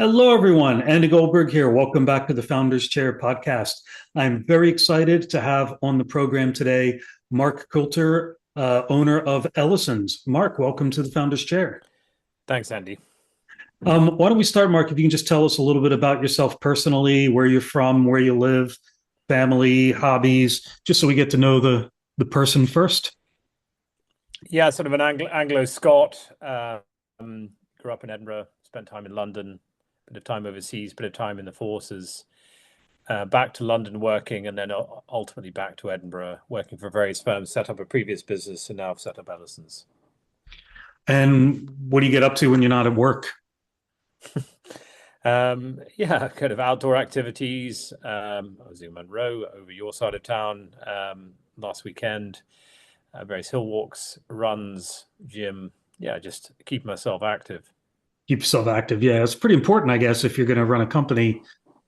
Hello, everyone. Andy Goldberg here. Welcome back to the Founders Chair podcast. I'm very excited to have on the program today Mark Coulter, owner of Ellisons. Mark, welcome to the Founders Chair. Thanks, Andy. Why don't we start, Mark? If you can just tell us a little bit about yourself personally, where you're from, where you live, family, hobbies, just so we get to know the person first. Yeah, sort of an Anglo-Scot. Grew up in Edinburgh, spent time in London, bit of time overseas, bit of time in the forces. Back to London working, and then ultimately back to Edinburgh working for various firms. Set up a previous business, and now I've set up Ellisons. And what do you get up to when you're not at work? Yeah, kind of outdoor activities. I was in Monroe, over your side of town, last weekend. Various hill walks, runs, gym. Yeah, just keep myself active. Keep yourself active. Yeah, it's pretty important, I guess, if you're going to run a company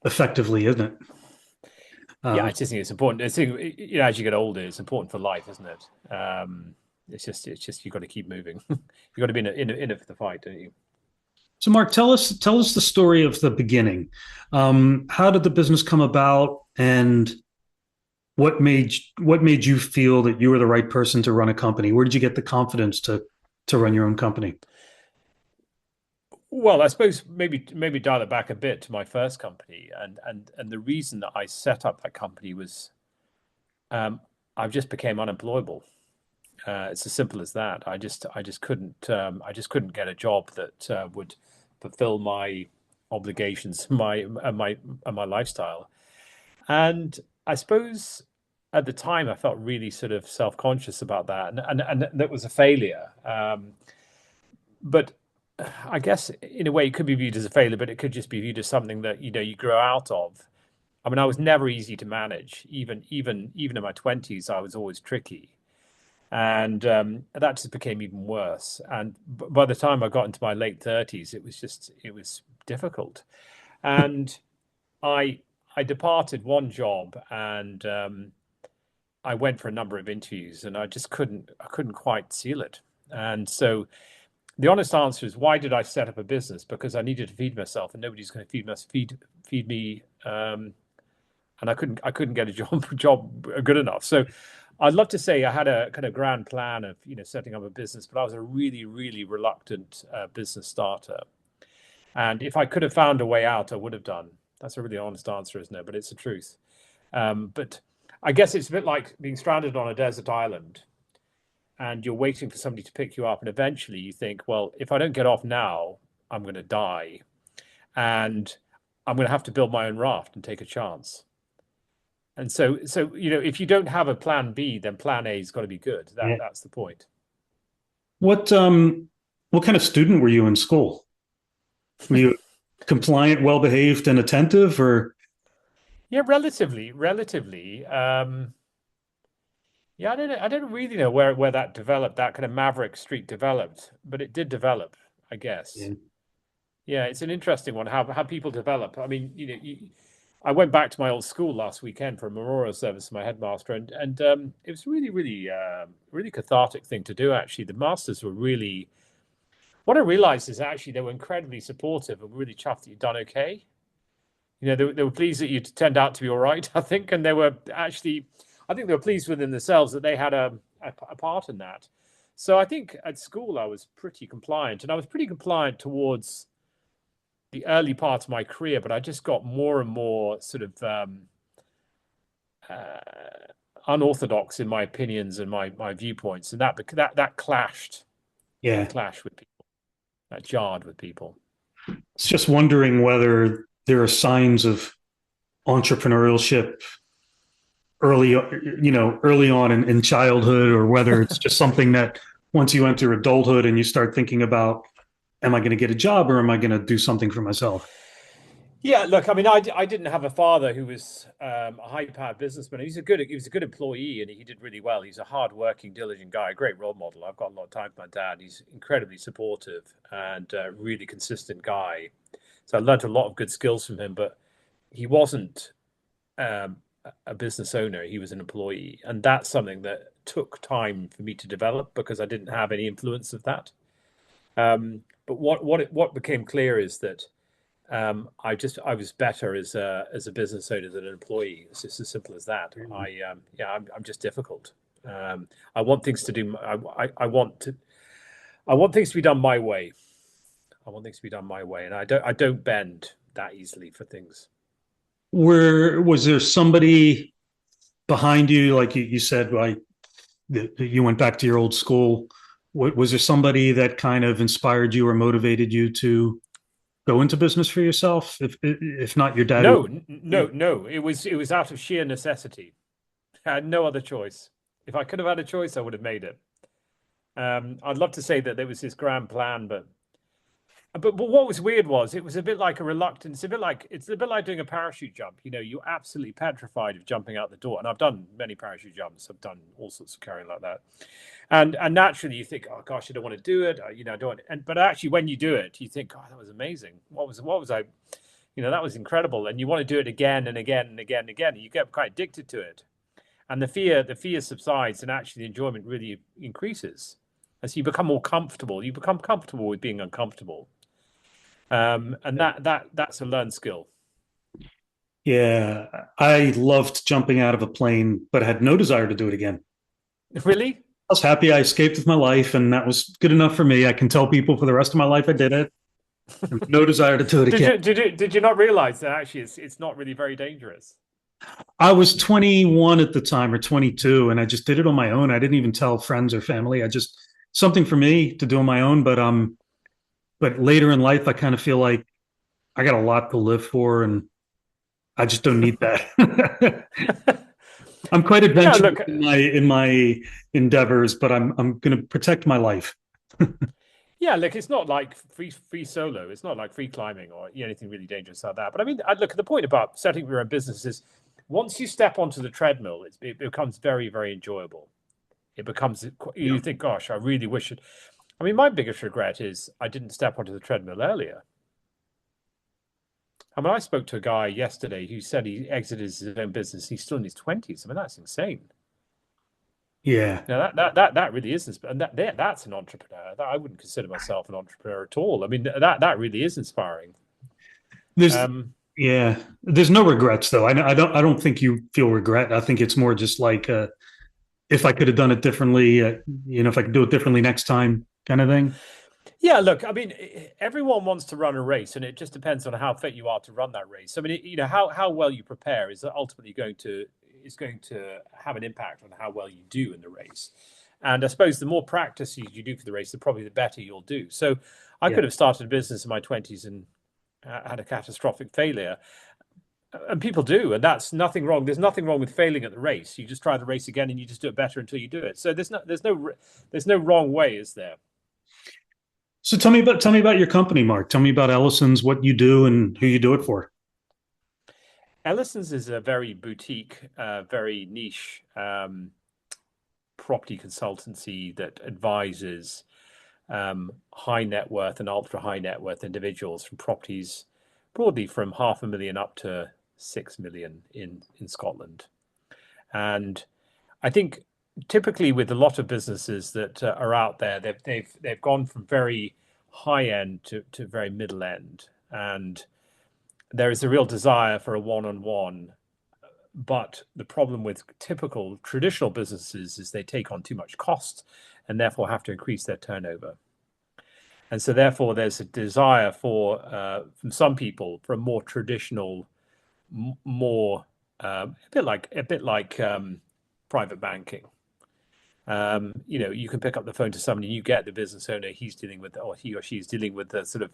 effectively, isn't it? Yeah, I Uh, just think it's important. As you get older, it's important for life, isn't it? It's just you've got to keep moving. You've got to be in it for the fight, don't you? So, Mark, tell us the story of the beginning. How did the business come about, and what made you feel that you were the right person to run a company? Where did you get the confidence to run your own company? Well, I suppose maybe dial it back a bit to my first company, and the reason that I set up that company was um, I just became unemployable. It's as simple as that. I just couldn't get a job that would fulfill my obligations, my lifestyle. And I suppose at the time I felt really sort of self-conscious about that, and that was a failure. But I guess in a way it could be viewed as a failure, but it could just be viewed as something that you grow out of. I mean, I was never easy to manage. Even in my twenties, I was always tricky, and that just became even worse. And by the time I got into my late thirties, it was difficult, and I I departed one job and I went for a number of interviews and I couldn't quite seal it. And so the honest answer is, why did I set up a business? Because I needed to feed myself, and nobody's going to feed me. And I couldn't get a job good enough. So I'd love to say I had a kind of grand plan of setting up a business, but I was a really really reluctant business starter. And if I could have found a way out, I would have done. That's a really honest answer, isn't it? But it's the truth. But I guess it's a bit like being stranded on a desert island and you're waiting for somebody to pick you up. And eventually you think, well, if I don't get off now, I'm going to die. And I'm going to have to build my own raft and take a chance. And so if you don't have a plan B, then plan A's got to be good. That Yeah. that's the point. What kind of student were you in school? Were you compliant, well behaved, and attentive, or Yeah, relatively. Yeah, I don't really know where that developed, that kind of maverick streak developed, but it did develop, I guess. yeah. Yeah, it's an interesting one, how people develop. I mean, I went back to my old school last weekend for a memorial service for my headmaster, and it was really, really, really cathartic thing to do. Actually, the masters were really. What I realized is actually they were incredibly supportive and really chuffed that you'd done okay. They were pleased that you turned out to be all right, I think, and they were actually, I think they were pleased within themselves that they had a part in that. So I think at school I was pretty compliant, and I was pretty compliant towards the early part of my career, but I just got more and more sort of uh, unorthodox in my opinions and my viewpoints, and that clashed. That Yeah. clashed with people. That jarred with people. It's just wondering whether there are signs of entrepreneurship early on in childhood, or whether it's just something that once you enter adulthood and you start thinking about, am I going to get a job or am I going to do something for myself? Yeah, look, I mean, I didn't have a father who was a high-powered businessman. He was a good employee, and he did really well. He's a hard-working, diligent guy, a great role model. I've got a lot of time for my dad. He's incredibly supportive and really consistent guy. So I learned a lot of good skills from him. But he wasn't um, a business owner; he was an employee, and that's something that took time for me to develop because I didn't have any influence of that. But what became clear is that I was better as a business owner than an employee. It's just as simple as that. Mm. I'm just difficult. I want things to do. I want things to be done my way. I want things to be done my way, and I don't bend that easily for things. Where was there somebody behind you, like you said, like that you went back to your old school? Was there somebody that kind of inspired you or motivated you to go into business for yourself? If not your dad, No, yeah, no. It was out of sheer necessity. I had no other choice. If I could have had a choice, I would have made it. I'd love to say that there was this grand plan, but what was weird was it was a bit like a reluctance, a bit like it's a bit like doing a parachute jump. You know, you're absolutely petrified of jumping out the door. And I've done many parachute jumps. I've done all sorts of carrying like that. And naturally you think, oh gosh, I don't want to do it. You know, I don't want and but actually when you do it, you think, oh, that was amazing. What was I, you know, that was incredible. And you want to do it again and again and again and again. And you get quite addicted to it. And the fear subsides and actually the enjoyment really increases. As you become more comfortable, you become comfortable with being uncomfortable. And that's a learned skill. yeah, I loved jumping out of a plane, but had no desire to do it again. Really? I was happy I escaped with my life, and that was good enough for me. I can tell people for the rest of my life I did it, and no desire to do it again. Did you not realize that actually it's not really very dangerous? I was 21 at the time or 22, and I just did it on my own. I didn't even tell friends or family. I just something for me to do on my own. But later in life, I kind of feel like I got a lot to live for, and I just don't need that. I'm quite Yeah, adventurous look, in my endeavors, but I'm going to protect my life. yeah, look, it's not like free solo. It's not like free climbing or anything really dangerous like that. But I mean, I look at the point about setting up your own business is once you step onto the treadmill, it becomes very, very enjoyable. It becomes Yeah. you think, gosh, I really wish it. I mean, my biggest regret is I didn't step onto the treadmill earlier. I mean, I spoke to a guy yesterday who said he exited his own business. He's still in his 20s. I mean, that's insane. Yeah. Now that really is, and that's an entrepreneur. I wouldn't consider myself an entrepreneur at all. I mean, that really is inspiring. There's Um, yeah. There's no regrets though. I don't think you feel regret. I think it's more just like if I could have done it differently, if I could do it differently next time, kind of thing. yeah, look, I mean, everyone wants to run a race, and it just depends on how fit you are to run that race. I mean, how well you prepare is ultimately going to have an impact on how well you do in the race. And I suppose the more practice you do for the race, probably the better you'll do. So I Yeah. could have started a business in my 20s and had a catastrophic failure. And people do, and that's nothing wrong. There's nothing wrong with failing at the race. You just try the race again, and you just do it better until you do it. So there's no wrong way, is there? So tell me about your company, Mark. Tell me about Ellisons, what you do, and who you do it for. Ellisons is a very boutique, very niche property consultancy that advises high net worth and ultra high net worth individuals from properties broadly from 500,000 up to 6 million in Scotland. And I think typically with a lot of businesses that are out there, they've gone from very high end to very middle end, and there is a real desire for a one-on-one. But the problem with typical traditional businesses is they take on too much cost and therefore have to increase their turnover. And so therefore there's a desire for from some people for a more traditional, more a bit like private banking. You can pick up the phone to somebody, you get the business owner, he's dealing with, or he or she is dealing with the sort of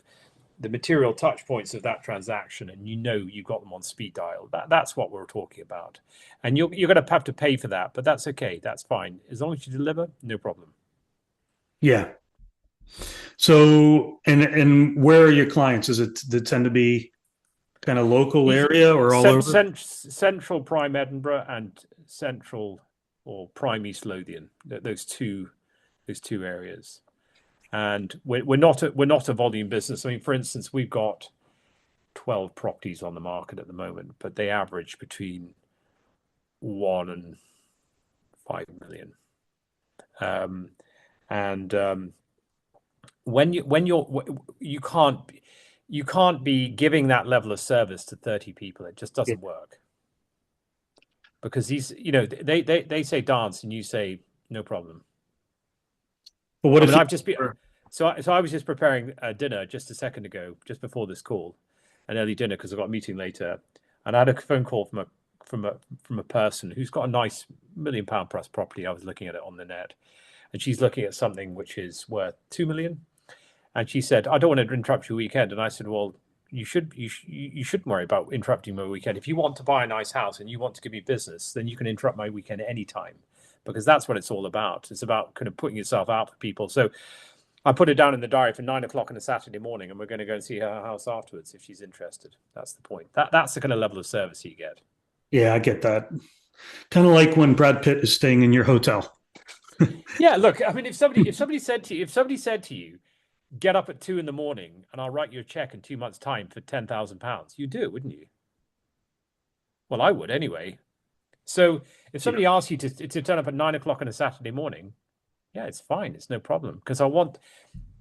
the material touch points of that transaction, and you've got them on speed dial. That's what we're talking about, and you're going to have to pay for that, but that's okay, that's fine as long as you deliver, no problem. Yeah. So and where are your clients? Is it they tend to be kind of local East, area or all over? Central Prime Edinburgh and Central or Prime East Lothian. Those two areas. And we're not a volume business. I mean, for instance, we've got 12 properties on the market at the moment, but they average between 1 and 5 million. And when you're you can't you can't be giving that level of service to 30 people. It just Yeah. doesn't work because they say dance and you say no problem. But what I mean, if you I've just been so I was just preparing dinner just a second ago, just before this call, an early dinner because I've got a meeting later, and I had a phone call from a from a person who's got a nice £1 million plus property. I was looking at it on the net, and she's looking at something which is worth 2 million, and she said, "I don't want to interrupt your weekend," and I said, "Well, you shouldn't worry about interrupting my weekend. If you want to buy a nice house and you want to give me business, then you can interrupt my weekend anytime." Because that's what it's all about. It's about kind of putting yourself out for people. So I put it down in the diary for 9 o'clock on a Saturday morning, and we're going to go and see her house afterwards if she's interested. That's the point. That's the kind of level of service you get. Yeah, I get that. Kind of like when Brad Pitt is staying in your hotel. Yeah, look, I mean, if somebody said to you, get up at 2 in the morning and I'll write you a check in 2 months' time for £10,000, you'd do it, wouldn't you? Well, I would anyway. So if Yeah. somebody asks you to turn up at 9 o'clock on a Saturday morning, yeah, it's fine. It's no problem because I want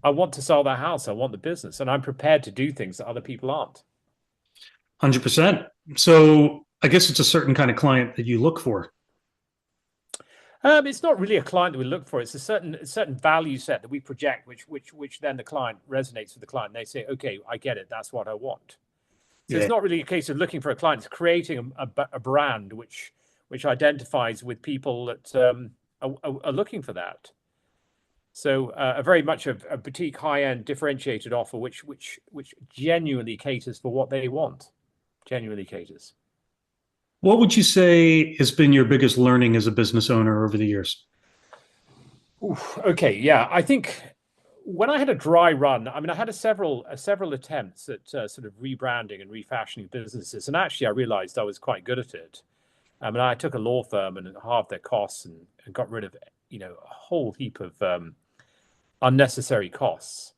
to sell that house. I want the business, and I'm prepared to do things that other people aren't. 100%. So I guess it's a certain kind of client that you look for. It's not really a client that we look for. It's a certain value set that we project, which then the client resonates with the client. They say, "Okay, I get it. That's what I want." So it's Yeah. not really a case of looking for a client. It's creating a brand which identifies with people that are looking for that. So a very much a boutique, high end, differentiated offer, which genuinely caters for what they want. Genuinely caters. What would you say has been your biggest learning as a business owner over the years? Oof, okay, yeah, I think when I had a dry run, I mean, I had several attempts at sort of rebranding and refashioning businesses, and actually, I realized I was quite good at it. I mean, I took a law firm and halved their costs and got rid of a whole heap of unnecessary costs.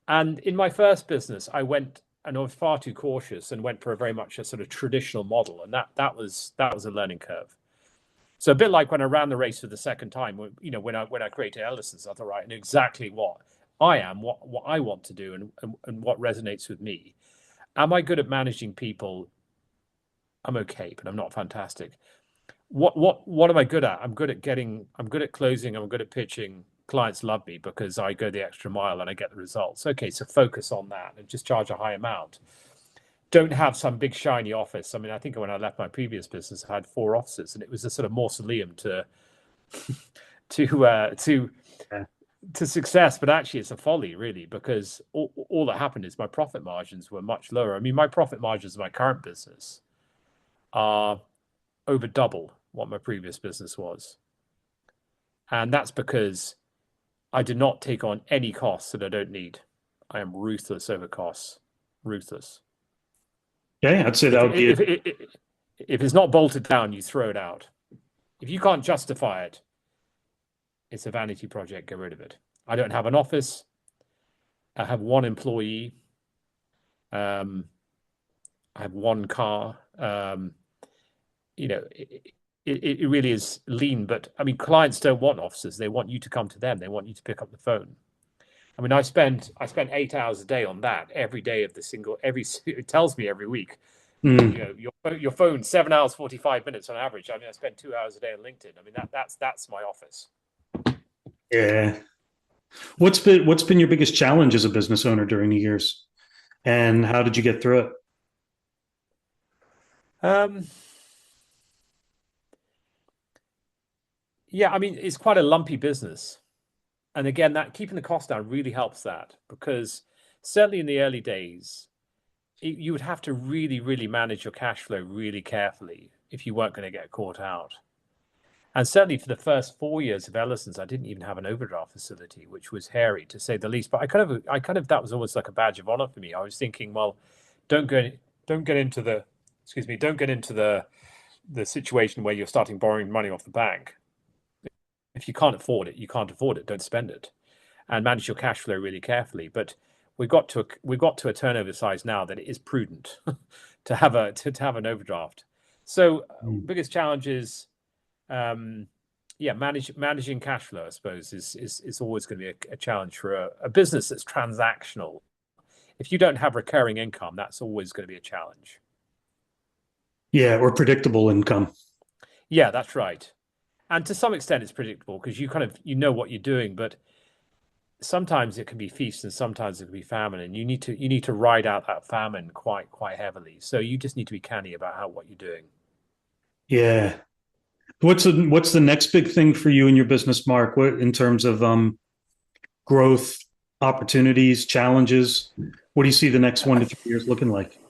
And in my first business, I went and I was far too cautious and went for a very much a sort of traditional model, and that was a learning curve. So a bit like when I ran the race for the second time, when I created Ellisons, I thought, right, I know exactly what I am, what I want to do, and what resonates with me. Am I good at managing people? I'm okay, but I'm not fantastic. What am I good at? I'm good at closing, I'm good at pitching. Clients love me because I go the extra mile and I get the results. Okay, so focus on that and just charge a high amount. Don't have some big shiny office. I mean, I think when I left my previous business, I had 4 offices, and it was a sort of mausoleum to Yeah. to success. But actually, it's a folly, really, because all that happened is my profit margins were much lower. I mean, my profit margins in my current business are over double what my previous business was, and that's because I did not take on any costs that I don't need. I am ruthless over costs, ruthless. Yeah, I'd say that If would be it. if it's not bolted down, you throw it out. If you can't justify it, it's a vanity project. Get rid of it. I don't have an office. I have one employee. Um, I have one car. It really is lean. But I mean, clients don't want offices. They want you to come to them. They want you to pick up the phone. I mean, I spend 8 hours a day on that every day of the single. It tells me every week. Mm, Your phone 7 hours 45 minutes on average. I mean, I spend 2 hours a day on LinkedIn. I mean, that's my office. yeah. What's been your biggest challenge as a business owner during the years, and how did you get through it? Um, yeah, I mean, it's quite a lumpy business. And again, that keeping the cost down really helps that because certainly in the early days, you would have to really, really manage your cash flow really carefully if you weren't going to get caught out. And certainly for the first 4 years of Ellison's, I didn't even have an overdraft facility, which was hairy to say the least. But that was almost like a badge of honor for me. I was thinking, well, don't go, don't get into the, excuse me, don't get into the situation where you're starting borrowing money off the bank. If you can't afford it, you can't afford it. Don't spend it, and manage your cash flow really carefully. But we've got to a turnover size now that it is prudent to have an overdraft. So Mm. biggest challenge is yeah, managing cash flow, I suppose, is always going to be a challenge for a business that's transactional. if you don't have recurring income, that's always going to be a challenge. Yeah, or predictable income. Yeah, that's right. And to some extent, it's predictable because you know what you're doing, but sometimes it can be feast and sometimes it can be famine, and you need to ride out that famine quite heavily. So you just need to be canny about what you're doing. Yeah. What's the next big thing for you in your business, Mark? What in terms of growth, opportunities, challenges? What do you see the next 1 to 3 years looking like?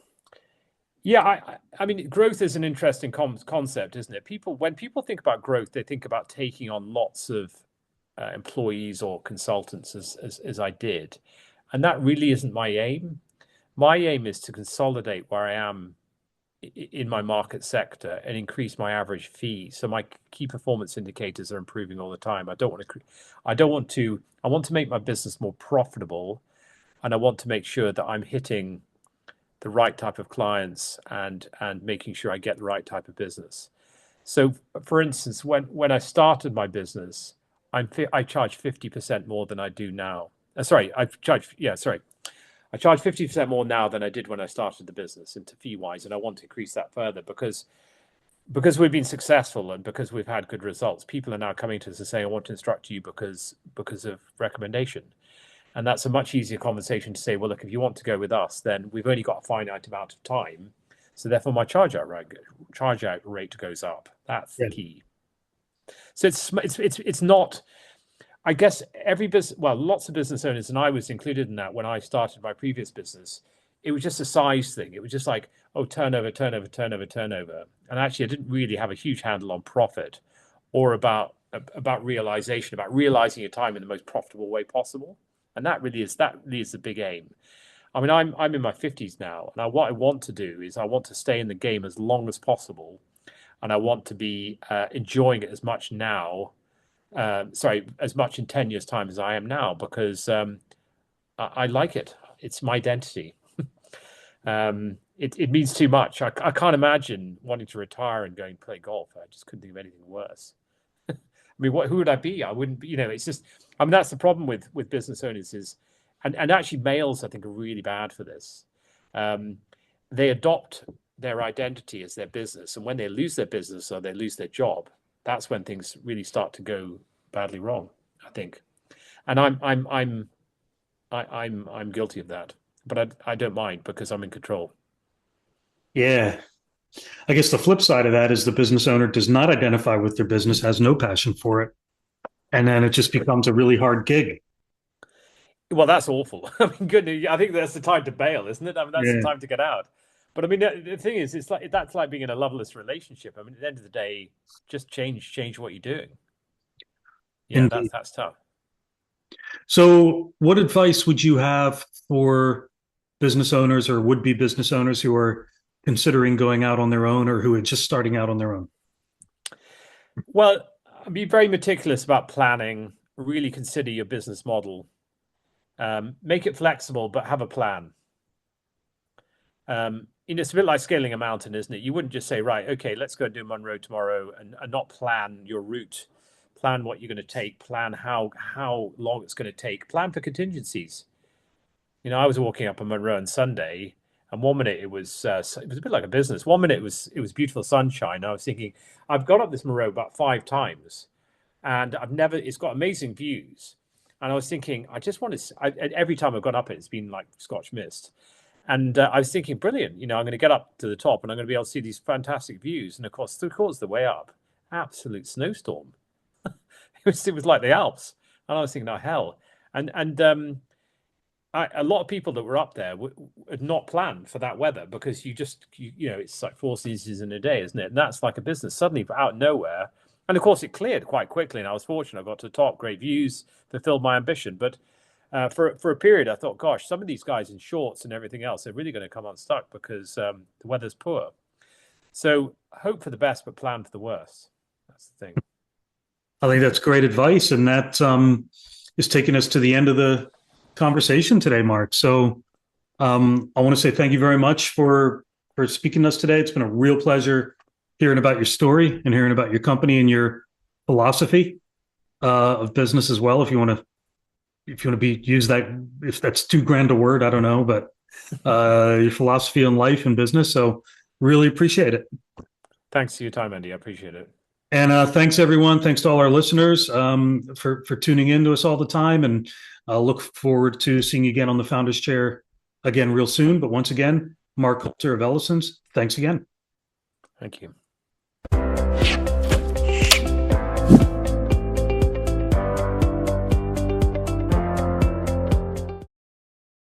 Yeah, I mean, growth is an interesting concept, isn't it? When people think about growth, they think about taking on lots of employees or consultants, as I did, and that really isn't my aim. My aim is to consolidate where I am in my market sector and increase my average fee. So my key performance indicators are improving all the time. I want to make my business more profitable, and I want to make sure that I'm hitting the right type of clients and making sure I get the right type of business. So, for instance, when I started my business, I charge 50% more than I do now. Sorry, I charge 50% more now than I did when I started the business into fee wise, and I want to increase that further because we've been successful and because we've had good results. People are now coming to us and saying, "I want to instruct you because of recommendation." And that's a much easier conversation to say, well, look, if you want to go with us, then we've only got a finite amount of time. So therefore my charge out rate goes up. That's the Yeah. key. So it's not, I guess lots of business owners, and I was included in that when I started my previous business, it was just a size thing. It was just like, oh, turnover, turnover, turnover, turnover. And actually I didn't really have a huge handle on profit or about realization, about realizing your time in the most profitable way possible. And that really is the big aim. I mean, I'm in my 50s now, and what I want to do is I want to stay in the game as long as possible, and I want to be enjoying it as much now, as much in 10 years' time as I am now, because I like it. It's my identity. It means too much. I can't imagine wanting to retire and going to play golf. I just couldn't think of anything worse. I mean, who would I be? I wouldn't be, it's just, I mean, that's the problem with business owners is, and actually males, I think, are really bad for this. They adopt their identity as their business. And when they lose their business or they lose their job, that's when things really start to go badly wrong, I think. And I'm guilty of that, but I don't mind because I'm in control. Yeah. I guess the flip side of that is the business owner does not identify with their business, has no passion for it. And then it just becomes a really hard gig. Well, that's awful. I mean, goodness, I think that's the time to bail, isn't it? I mean, that's the Yeah, time to get out. But I mean, the thing is, it's like that's like being in a loveless relationship. I mean, at the end of the day, just change what you're doing. Yeah, indeed. that's tough. So, what advice would you have for business owners or would be business owners who are considering going out on their own or who are just starting out on their own? Well, be very meticulous about planning. Really consider your business model. Make it flexible, but have a plan. It's a bit like scaling a mountain, isn't it? You wouldn't just say, right, okay, let's go do Monroe tomorrow and not plan your route, plan what you're going to take, plan how long it's going to take, plan for contingencies. I was walking up on Monroe on Sunday, and 1 minute it was a bit like a business. 1 minute it was beautiful sunshine. I was thinking, I've gone up this Monroe about 5 times, and it's got amazing views. And I was thinking, I just want to. Every time I've gone up it's been like Scotch mist. And I was thinking, brilliant. I'm going to get up to the top and I'm going to be able to see these fantastic views. And of course, 3/4 the way up, absolute snowstorm. it was like the Alps. And I was thinking, oh, hell. And a lot of people that were up there had not planned for that weather because it's like 4 seasons in a day, isn't it? And that's like a business suddenly out of nowhere. And of course, it cleared quite quickly. And I was fortunate. I got to the top, great views, fulfilled my ambition. But for a period, I thought, gosh, some of these guys in shorts and everything else, they're really going to come unstuck because the weather's poor. So hope for the best, but plan for the worst. That's the thing. I think that's great advice. And that is taking us to the end of the conversation today, Mark. So I want to say thank you very much for speaking to us today. It's been a real pleasure hearing about your story and hearing about your company and your philosophy of business as well. If you want to use that, if that's too grand a word, I don't know, but your philosophy on life and business. So really appreciate it. Thanks for your time, Andy. I appreciate it. And thanks everyone. Thanks to all our listeners for tuning in to us all the time. And I'll look forward to seeing you again on the Founders Chair again real soon. But once again, Mark Coulter of Ellisons, thanks again. Thank you.